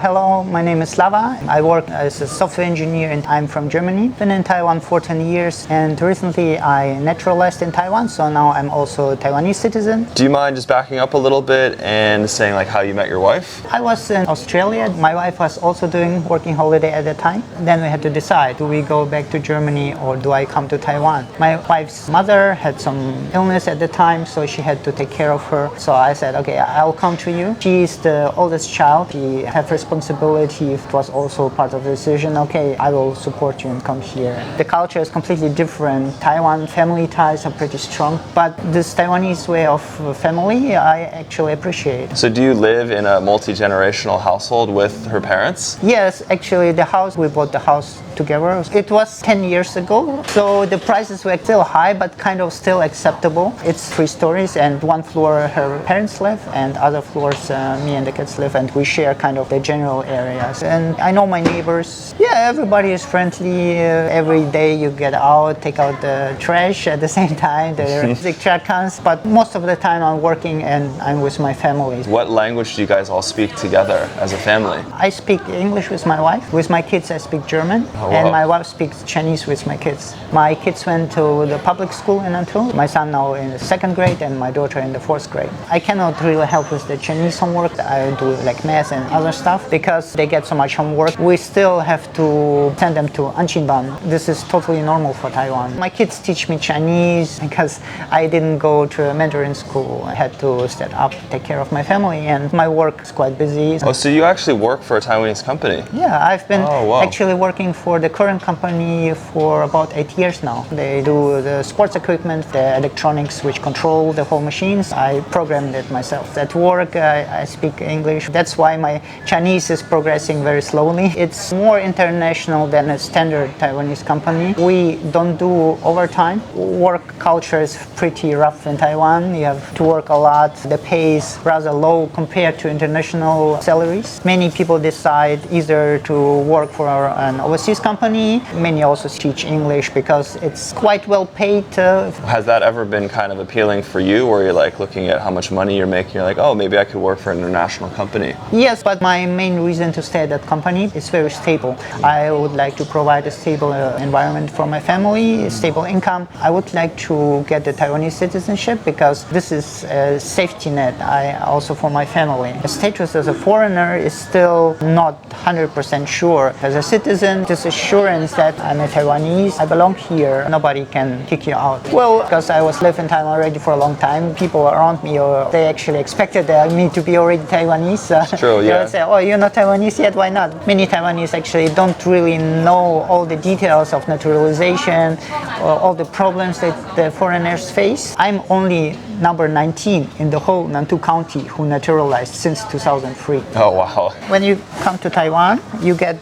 Hello, my name is Slawa. I work as a software engineer and I'm from Germany. Been in Taiwan for 10 years and recently I naturalized in Taiwan, so now I'm also a Taiwanese citizen. Do you mind just backing up a little bit and saying like how you met your wife? I was in Australia. My wife was also doing working holiday at the time. Then we had to decide, do we go back to Germany or do I come to Taiwan? My wife's mother had some illness at the time, so she had to take care of her. So I said, okay, I'll come to you. She's the oldest child. She had responsibility. It was also part of the decision. Okay, I will support you and come here. The culture is completely different. Taiwan family ties are pretty strong, but this Taiwanese way of family I actually appreciate. So do you live in a multi-generational household with her parents? Yes, actually we bought the house together. It was 10 years ago, so the prices were still high, but kind of still acceptable. It's 3 stories and 1 floor her parents live and other floors me and the kids live, and we share kind of the general areas. And I know my neighbors. Yeah, everybody is friendly. Every day you get out, take out the trash at the same time. The music track comes, but most of the time I'm working and I'm with my family. What language do you guys all speak together as a family? I speak English with my wife. With my kids I speak German. Oh, wow. And my wife speaks Chinese with my kids. My kids went to the public school in Nantou. My son now in the 2nd grade and my daughter in the 4th grade. I cannot really help with the Chinese homework. I do like math and other stuff because they get so much homework. We still have to send them to Anqinban. This is totally normal for Taiwan. My kids teach me Chinese because I didn't go to a Mandarin school. I had to step up, take care of my family, and my work is quite busy. Oh, so you actually work for a Taiwanese company? Yeah, I've been wow. actually working for the current company for about 8 years now. They do the sports equipment, the electronics which control the whole machines. I programmed it myself. At work, I speak English. That's why my Chinese is progressing very slowly. It's more international than a standard Taiwanese company. We don't do overtime. Work culture is pretty rough in Taiwan. You have to work a lot. The pay is rather low compared to international salaries. Many people decide either to work for an overseas company. Many also teach English because it's quite well paid. Has that ever been kind of appealing for you, where you're like looking at how much money you're making, you're like, oh, maybe I could work for an international company? Yes, but my main reason to stay at that company is very stable. I would like to provide a stable environment for my family, a stable income. I would like to get the Taiwanese citizenship because this is a safety net also for my family. The status as a foreigner is still not 100% sure. As a citizen, this assurance that I'm a Taiwanese, I belong here, nobody can kick you out. Well, because I was living in Taiwan already for a long time, people around me, they actually expected me to be already Taiwanese. True, yeah. They would say, oh, you're not Taiwanese yet, why not? Many Taiwanese actually don't really know all the details of naturalization or all the problems that the foreigners face. I'm only number 19 in the whole Nantou County who naturalized since 2003. Oh, wow. When you come to Taiwan, you get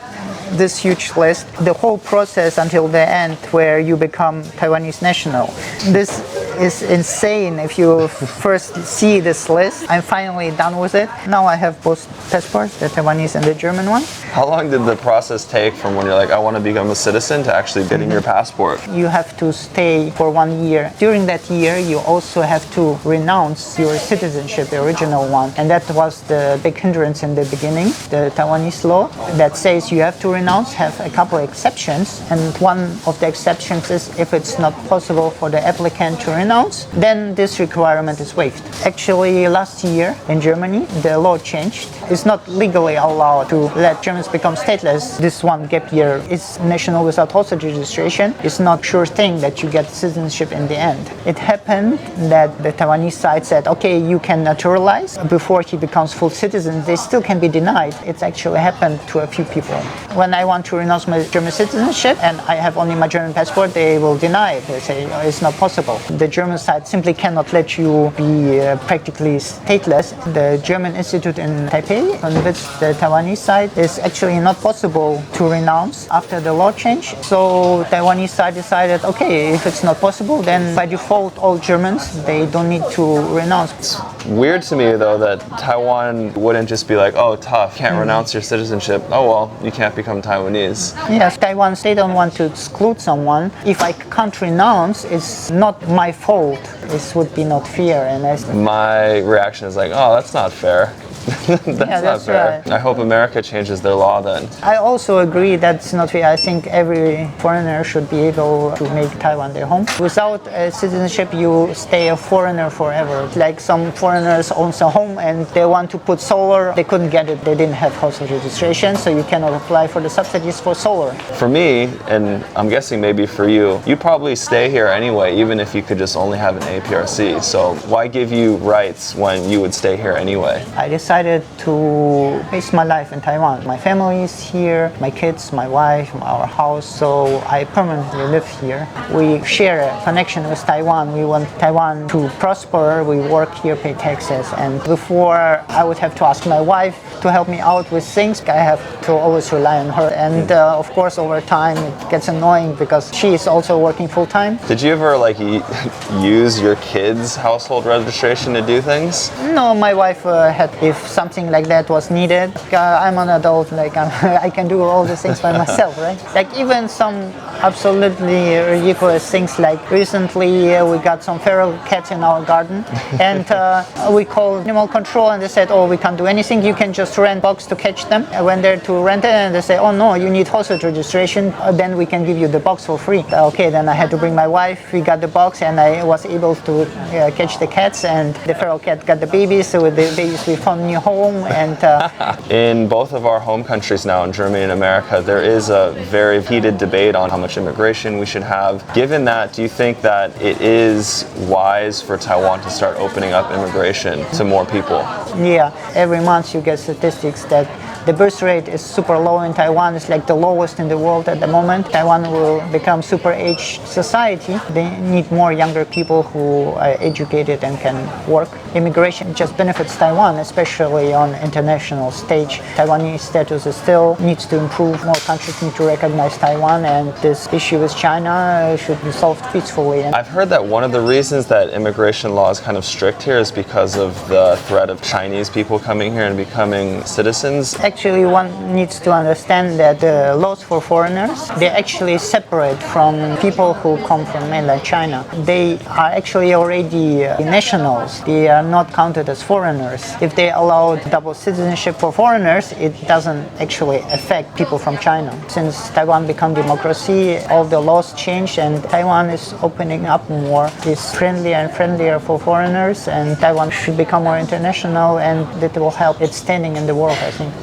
this huge list, the whole process until the end where you become Taiwanese national. This is insane if you first see this list. I'm finally done with it. Now I have both passports, the Taiwanese and the German one. How long did the process take from when you're like, I want to become a citizen, to actually getting your passport? You have to stay for 1 year. During that year, you also have to renounce your citizenship, the original one. And that was the big hindrance in the beginning, the Taiwanese law that says you have to renounce, have a couple of exceptions. And one of the exceptions is if it's not possible for the applicant to renounce, then this requirement is waived. Actually, last year in Germany, the law changed. It's not legally allowed to let Germans become stateless. This one gap year is national without hostage registration. It's not sure thing that you get citizenship in the end. It happened that the Taiwanese side said, okay, you can naturalize. Before he becomes full citizen, they still can be denied. It's actually happened to a few people. When I want to renounce my German citizenship and I have only my German passport, they will deny it. They say it's not possible. The German side simply cannot let you be practically stateless. The German Institute in Taipei convinced the Taiwanese side it's actually not possible to renounce after the law change. So Taiwanese side decided, okay, if it's not possible, then by default all Germans, they don't need to renounce. It's weird to me though that Taiwan wouldn't just be like, oh, tough, can't renounce your citizenship. Oh well, you can't become Taiwanese. Yes, Taiwan, they don't want to exclude someone. If I can't renounce, it's not my fault. This would be not fair. And my reaction is like, oh, that's not fair. That's not fair. right. I hope America changes their law then. I also agree that's not fair. I think every foreigner should be able to make Taiwan their home. Without citizenship, you stay a foreigner forever. Like some foreigners own a home and they want to put solar, they couldn't get it. They didn't have household registration, so you cannot apply for the subsidies for solar. For me, and I'm guessing maybe for you, you'd probably stay here anyway, even if you could just only have an APRC. So why give you rights when you would stay here anyway? I decided to base my life in Taiwan. My family is here, my kids, my wife, our house, so I permanently live here. We share a connection with Taiwan. We want Taiwan to prosper. We work here, pay taxes, and before I would have to ask my wife to help me out with things, I have to always rely on her. And of course, over time, it gets annoying because she is also working full-time. Did you ever use your kids' household registration to do things? No, my wife had, if something like that was needed. I'm an adult, I can do all the things by myself, right? Like even some absolutely ridiculous things, like recently we got some feral cats in our garden and we called animal control and they said, oh, we can't do anything, you can just rent box to catch them. I went there to rent it and they say, oh no, you need household registration, then we can give you the box for free. Okay, then I had to bring my wife, we got the box and I was able to catch the cats, and the feral cat got the babies, so with the babies we found a new home. And in both of our home countries now, in Germany and America, there is a very heated debate on how much immigration we should have. Given that, do you think that it is wise for Taiwan to start opening up immigration to more people? Yeah, every month you get statistics that the birth rate is super low in Taiwan. It's like the lowest in the world at the moment. Taiwan will become super aged society. They need more younger people who are educated and can work. Immigration just benefits Taiwan, especially on international stage. Taiwanese status is still needs to improve. More countries need to recognize Taiwan, and this issue with China should be solved peacefully. I've heard that one of the reasons that immigration law is kind of strict here is because of the threat of Chinese people coming here and becoming citizens. Actually, one needs to understand that the laws for foreigners, they're actually separate from people who come from mainland China. They are actually already nationals. They are not counted as foreigners. If they allow double citizenship for foreigners, it doesn't actually affect people from China. Since Taiwan became democracy, all the laws changed and Taiwan is opening up more. It's friendlier and friendlier for foreigners, and Taiwan should become more international, and that will help its standing in the world, I think.